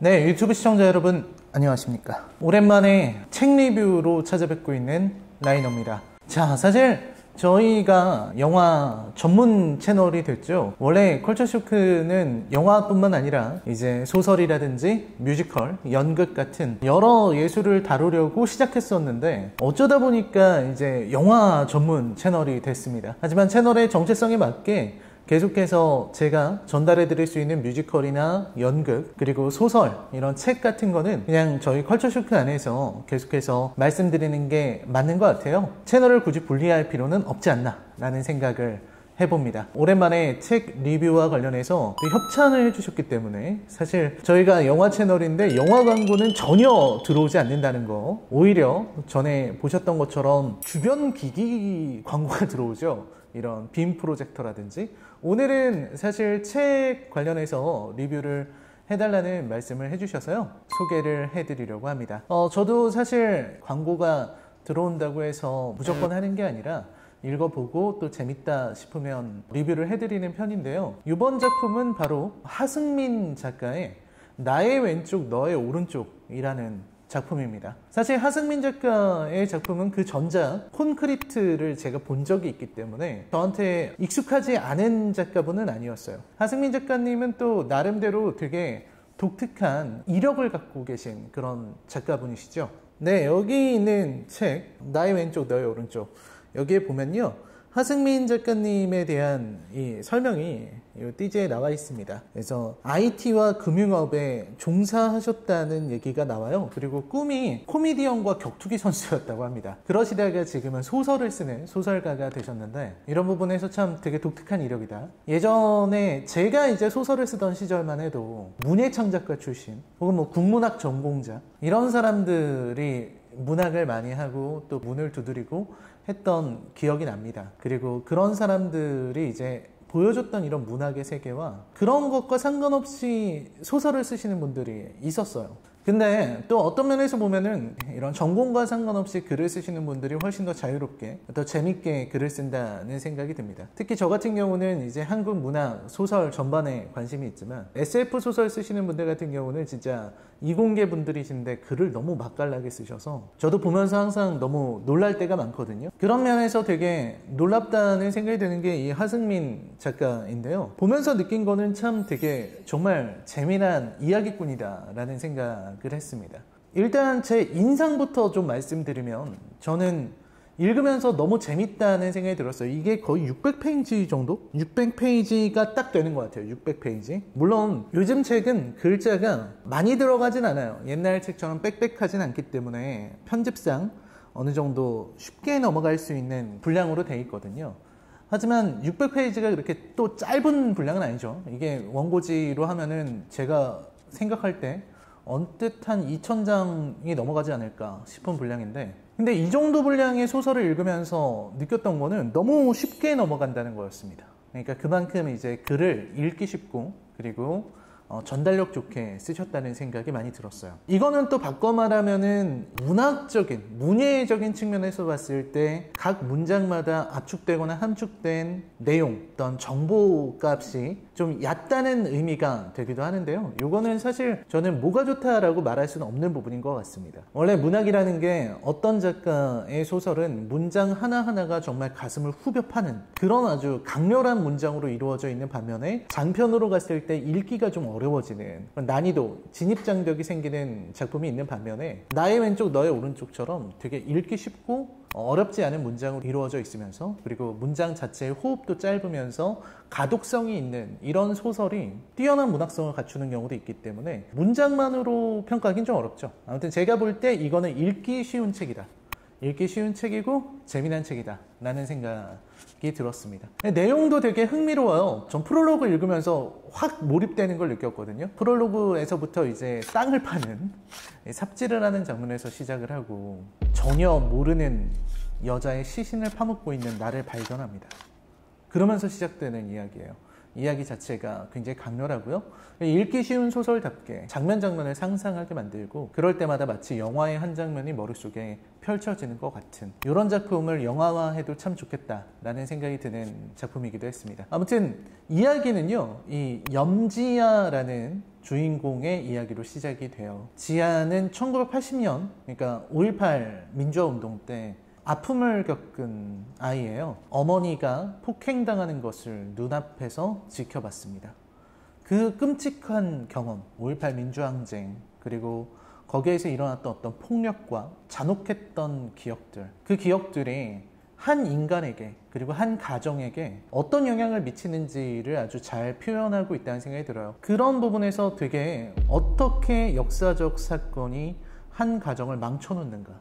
네, 유튜브 시청자 여러분 안녕하십니까. 오랜만에 책 리뷰로 찾아뵙고 있는 라이너입니다. 자, 사실 저희가 영화 전문 채널이 됐죠. 원래 컬처쇼크는 영화뿐만 아니라 이제 소설이라든지 뮤지컬, 연극 같은 여러 예술을 다루려고 시작했었는데 어쩌다 보니까 이제 영화 전문 채널이 됐습니다. 하지만 채널의 정체성에 맞게 계속해서 제가 전달해 드릴 수 있는 뮤지컬이나 연극 그리고 소설 이런 책 같은 거는 그냥 저희 컬처쇼크 안에서 계속해서 말씀드리는 게 맞는 것 같아요. 채널을 굳이 분리할 필요는 없지 않나 라는 생각을 해봅니다. 오랜만에 책 리뷰와 관련해서 협찬을 해주셨기 때문에 사실 저희가 영화 채널인데 영화 광고는 전혀 들어오지 않는다는 거, 오히려 전에 보셨던 것처럼 주변 기기 광고가 들어오죠. 이런 빔 프로젝터라든지. 오늘은 사실 책 관련해서 리뷰를 해달라는 말씀을 해주셔서요, 소개를 해드리려고 합니다. 저도 사실 광고가 들어온다고 해서 무조건 하는 게 아니라 읽어보고 또 재밌다 싶으면 리뷰를 해드리는 편인데요. 이번 작품은 바로 하승민 작가의 나의 왼쪽 너의 오른쪽이라는 작품입니다. 사실 하승민 작가의 작품은 그 전작 콘크리트를 제가 본 적이 있기 때문에 저한테 익숙하지 않은 작가분은 아니었어요. 하승민 작가님은 또 나름대로 되게 독특한 이력을 갖고 계신 그런 작가분이시죠. 네, 여기 있는 책 나의 왼쪽 너의 오른쪽, 여기에 보면요, 하승민 작가님에 대한 이 설명이 이 띠지에 나와 있습니다. 그래서 IT와 금융업에 종사하셨다는 얘기가 나와요. 그리고 꿈이 코미디언과 격투기 선수였다고 합니다. 그러시다가 지금은 소설을 쓰는 소설가가 되셨는데, 이런 부분에서 참 되게 독특한 이력이다. 예전에 제가 이제 소설을 쓰던 시절만 해도 문예창작가 출신 혹은 뭐 국문학 전공자 이런 사람들이 문학을 많이 하고 또 문을 두드리고 했던 기억이 납니다. 그리고 그런 사람들이 이제 보여줬던 이런 문학의 세계와 그런 것과 상관없이 소설을 쓰시는 분들이 있었어요. 근데 또 어떤 면에서 보면은 이런 전공과 상관없이 글을 쓰시는 분들이 훨씬 더 자유롭게, 더 재밌게 글을 쓴다는 생각이 듭니다. 특히 저 같은 경우는 이제 한국 문학, 소설 전반에 관심이 있지만 SF 소설 쓰시는 분들 같은 경우는 진짜 이공계 분들이신데 글을 너무 맛깔나게 쓰셔서 저도 보면서 항상 너무 놀랄 때가 많거든요. 그런 면에서 되게 놀랍다는 생각이 드는 게 이 하승민 작가인데요. 보면서 느낀 거는 참 되게 정말 재미난 이야기꾼이다 라는 생각을 했습니다. 일단 제 인상부터 좀 말씀드리면 저는 읽으면서 너무 재밌다는 생각이 들었어요. 이게 거의 600페이지 정도? 600페이지가 딱 되는 것 같아요. 600페이지. 물론 요즘 책은 글자가 많이 들어가진 않아요. 옛날 책처럼 빽빽하진 않기 때문에 편집상 어느 정도 쉽게 넘어갈 수 있는 분량으로 돼 있거든요. 하지만 600페이지가 그렇게 또 짧은 분량은 아니죠. 이게 원고지로 하면은 제가 생각할 때 언뜻 한 2000장이 넘어가지 않을까 싶은 분량인데, 근데 이 정도 분량의 소설을 읽으면서 느꼈던 거는 너무 쉽게 넘어간다는 거였습니다. 그러니까 그만큼 이제 글을 읽기 쉽고 그리고 전달력 좋게 쓰셨다는 생각이 많이 들었어요. 이거는 또 바꿔 말하면은 문학적인, 문예적인 측면에서 봤을 때 각 문장마다 압축되거나 함축된 내용, 어떤 정보값이 좀 얕다는 의미가 되기도 하는데요. 이거는 사실 저는 뭐가 좋다라고 말할 수는 없는 부분인 것 같습니다. 원래 문학이라는 게 어떤 작가의 소설은 문장 하나하나가 정말 가슴을 후벼 파는 그런 아주 강렬한 문장으로 이루어져 있는 반면에 장편으로 갔을 때 읽기가 좀 어려워지는 난이도, 진입장벽이 생기는 작품이 있는 반면에 나의 왼쪽 너의 오른쪽처럼 되게 읽기 쉽고 어렵지 않은 문장으로 이루어져 있으면서, 그리고 문장 자체의 호흡도 짧으면서 가독성이 있는 이런 소설이 뛰어난 문학성을 갖추는 경우도 있기 때문에 문장만으로 평가하기는 좀 어렵죠. 아무튼 제가 볼 때 이거는 읽기 쉬운 책이다, 읽기 쉬운 책이고 재미난 책이다 라는 생각이 들었습니다. 내용도 되게 흥미로워요. 전 프롤로그 읽으면서 확 몰입되는 걸 느꼈거든요. 프롤로그에서부터 이제 땅을 파는, 삽질을 하는 장면에서 시작을 하고 전혀 모르는 여자의 시신을 파묻고 있는 나를 발견합니다. 그러면서 시작되는 이야기예요. 이야기 자체가 굉장히 강렬하고요. 읽기 쉬운 소설답게 장면 장면을 상상하게 만들고 그럴 때마다 마치 영화의 한 장면이 머릿속에 펼쳐지는 것 같은 이런 작품을 영화화해도 참 좋겠다라는 생각이 드는 작품이기도 했습니다. 아무튼 이야기는요, 이 염지아라는 주인공의 이야기로 시작이 돼요. 지아는 1980년, 그러니까 5.18 민주화운동 때 아픔을 겪은 아이예요. 어머니가 폭행당하는 것을 눈앞에서 지켜봤습니다. 그 끔찍한 경험, 5.18 민주항쟁, 그리고 거기에서 일어났던 어떤 폭력과 잔혹했던 기억들, 그 기억들이 한 인간에게 그리고 한 가정에게 어떤 영향을 미치는지를 아주 잘 표현하고 있다는 생각이 들어요. 그런 부분에서 되게 어떻게 역사적 사건이 한 가정을 망쳐놓는가,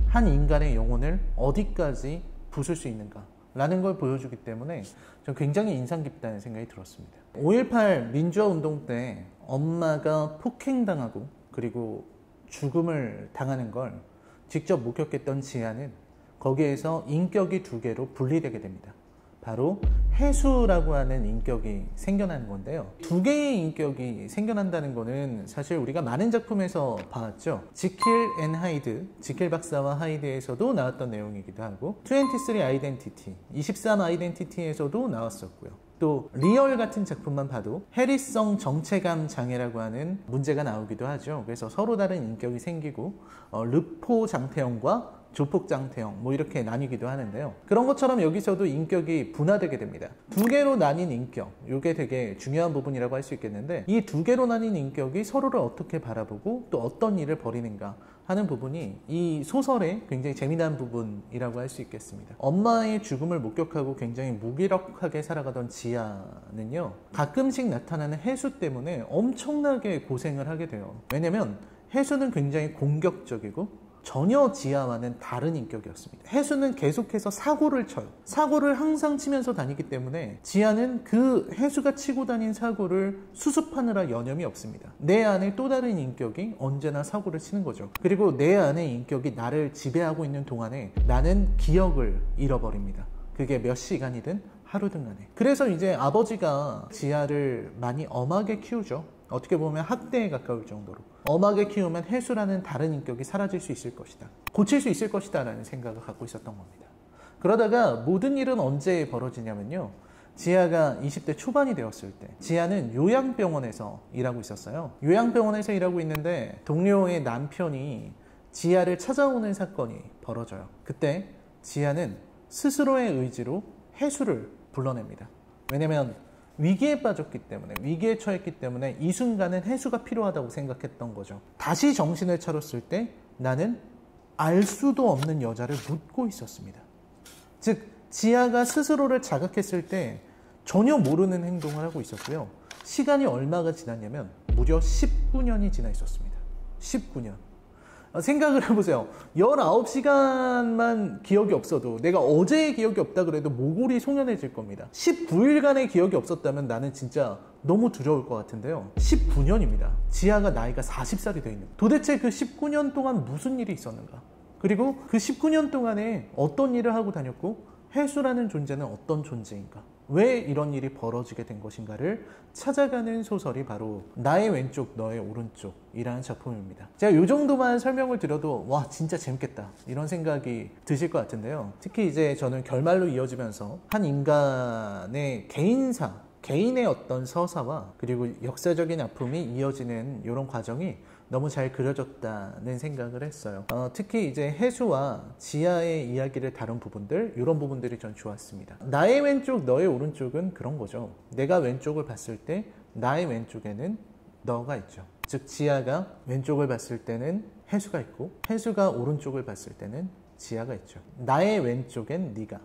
한 인간의 영혼을 어디까지 부술 수 있는가 라는 걸 보여주기 때문에 전 굉장히 인상 깊다는 생각이 들었습니다. 5.18 민주화운동 때 엄마가 폭행당하고 그리고 죽음을 당하는 걸 직접 목격했던 지아는 거기에서 인격이 두 개로 분리되게 됩니다. 바로 해수라고 하는 인격이 생겨나는 건데요. 두 개의 인격이 생겨난다는 거는 사실 우리가 많은 작품에서 봐왔죠. 지킬 앤 하이드, 지킬 박사와 하이드에서도 나왔던 내용이기도 하고 23 아이덴티티, 23 아이덴티티에서도 나왔었고요. 또 리얼 같은 작품만 봐도 해리성 정체감 장애라고 하는 문제가 나오기도 하죠. 그래서 서로 다른 인격이 생기고 르포 장태형과 조폭 장태형 뭐 이렇게 나뉘기도 하는데요. 그런 것처럼 여기서도 인격이 분화되게 됩니다. 두 개로 나뉜 인격, 이게 되게 중요한 부분이라고 할 수 있겠는데 이 두 개로 나뉜 인격이 서로를 어떻게 바라보고 또 어떤 일을 벌이는가 하는 부분이 이 소설의 굉장히 재미난 부분이라고 할 수 있겠습니다. 엄마의 죽음을 목격하고 굉장히 무기력하게 살아가던 지아는요, 가끔씩 나타나는 해수 때문에 엄청나게 고생을 하게 돼요. 왜냐면 해수는 굉장히 공격적이고 전혀 지아와는 다른 인격이었습니다. 해수는 계속해서 사고를 쳐요. 사고를 항상 치면서 다니기 때문에 지아는 그 해수가 치고 다닌 사고를 수습하느라 여념이 없습니다. 내 안에 또 다른 인격이 언제나 사고를 치는 거죠. 그리고 내 안의 인격이 나를 지배하고 있는 동안에 나는 기억을 잃어버립니다. 그게 몇 시간이든 하루든 간에. 그래서 이제 아버지가 지아를 많이 엄하게 키우죠. 어떻게 보면 학대에 가까울 정도로. 엄하게 키우면 해수라는 다른 인격이 사라질 수 있을 것이다. 고칠 수 있을 것이다 라는 생각을 갖고 있었던 겁니다. 그러다가 모든 일은 언제 벌어지냐면요. 지아가 20대 초반이 되었을 때 지아는 요양병원에서 일하고 있었어요. 요양병원에서 일하고 있는데 동료의 남편이 지아를 찾아오는 사건이 벌어져요. 그때 지아는 스스로의 의지로 해수를 불러냅니다. 왜냐면 위기에 빠졌기 때문에, 위기에 처했기 때문에 이 순간은 해수가 필요하다고 생각했던 거죠. 다시 정신을 차렸을 때 나는 알 수도 없는 여자를 묻고 있었습니다. 즉 지아가 스스로를 자각했을 때 전혀 모르는 행동을 하고 있었고요. 시간이 얼마가 지났냐면 무려 19년이 지나 있었습니다. 19년. 생각을 해보세요. 19시간만 기억이 없어도, 내가 어제의 기억이 없다 그래도 모골이 송연해질 겁니다. 19일간의 기억이 없었다면 나는 진짜 너무 두려울 것 같은데요. 19년입니다. 지아가 나이가 40살이 돼 있는. 도대체 그 19년 동안 무슨 일이 있었는가? 그리고 그 19년 동안에 어떤 일을 하고 다녔고 해수라는 존재는 어떤 존재인가? 왜 이런 일이 벌어지게 된 것인가를 찾아가는 소설이 바로 나의 왼쪽 너의 오른쪽이라는 작품입니다. 제가 이 정도만 설명을 드려도 와 진짜 재밌겠다 이런 생각이 드실 것 같은데요. 특히 이제 저는 결말로 이어지면서 한 인간의 개인사, 개인의 어떤 서사와 그리고 역사적인 아픔이 이어지는 이런 과정이 너무 잘 그려졌다는 생각을 했어요. 특히 이제 해수와 지아의 이야기를 다룬 부분들, 이런 부분들이 전 좋았습니다. 나의 왼쪽, 너의 오른쪽은 그런 거죠. 내가 왼쪽을 봤을 때 나의 왼쪽에는 너가 있죠. 즉 지아가 왼쪽을 봤을 때는 해수가 있고 해수가 오른쪽을 봤을 때는 지아가 있죠. 나의 왼쪽엔 네가,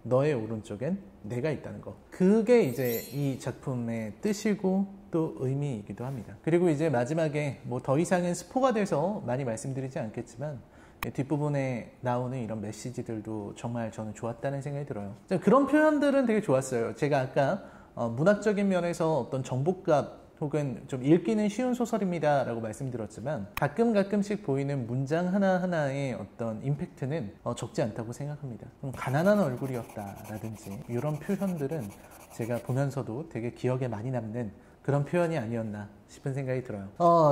너의 오른쪽엔 내가 있다는 거. 그게 이제 이 작품의 뜻이고 또 의미이기도 합니다. 그리고 이제 마지막에 뭐 더 이상은 스포가 돼서 많이 말씀드리지 않겠지만 뒷부분에 나오는 이런 메시지들도 정말 저는 좋았다는 생각이 들어요. 그런 표현들은 되게 좋았어요. 제가 아까 문학적인 면에서 어떤 정복갑 혹은 좀 읽기는 쉬운 소설입니다 라고 말씀드렸지만 가끔씩 보이는 문장 하나하나의 어떤 임팩트는 적지 않다고 생각합니다. 가난한 얼굴이었다 라든지 이런 표현들은 제가 보면서도 되게 기억에 많이 남는 그런 표현이 아니었나 싶은 생각이 들어요.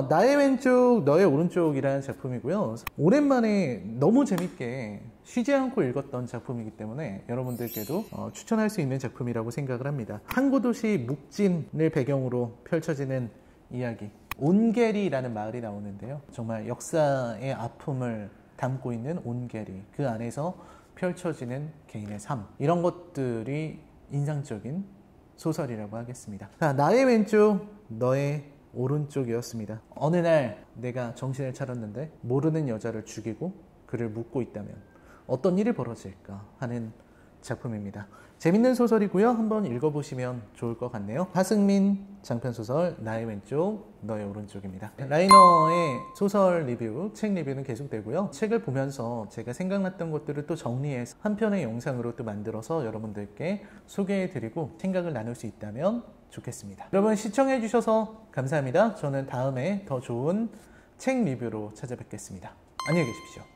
나의 왼쪽 너의 오른쪽이라는 작품이고요. 오랜만에 너무 재밌게 쉬지 않고 읽었던 작품이기 때문에 여러분들께도 추천할 수 있는 작품이라고 생각을 합니다. 항구도시 묵진을 배경으로 펼쳐지는 이야기, 온게리라는 마을이 나오는데요. 정말 역사의 아픔을 담고 있는 온게리, 그 안에서 펼쳐지는 개인의 삶, 이런 것들이 인상적인 소설이라고 하겠습니다. 자, 나의 왼쪽, 너의 오른쪽이었습니다. 어느 날 내가 정신을 차렸는데 모르는 여자를 죽이고 그를 묻고 있다면 어떤 일이 벌어질까 하는 작품입니다. 재밌는 소설이고요. 한번 읽어보시면 좋을 것 같네요. 하승민 장편소설 나의 왼쪽 너의 오른쪽입니다. 라이너의 소설 리뷰, 책 리뷰는 계속되고요. 책을 보면서 제가 생각났던 것들을 또 정리해서 한 편의 영상으로 또 만들어서 여러분들께 소개해드리고 생각을 나눌 수 있다면 좋겠습니다. 여러분 시청해주셔서 감사합니다. 저는 다음에 더 좋은 책 리뷰로 찾아뵙겠습니다. 안녕히 계십시오.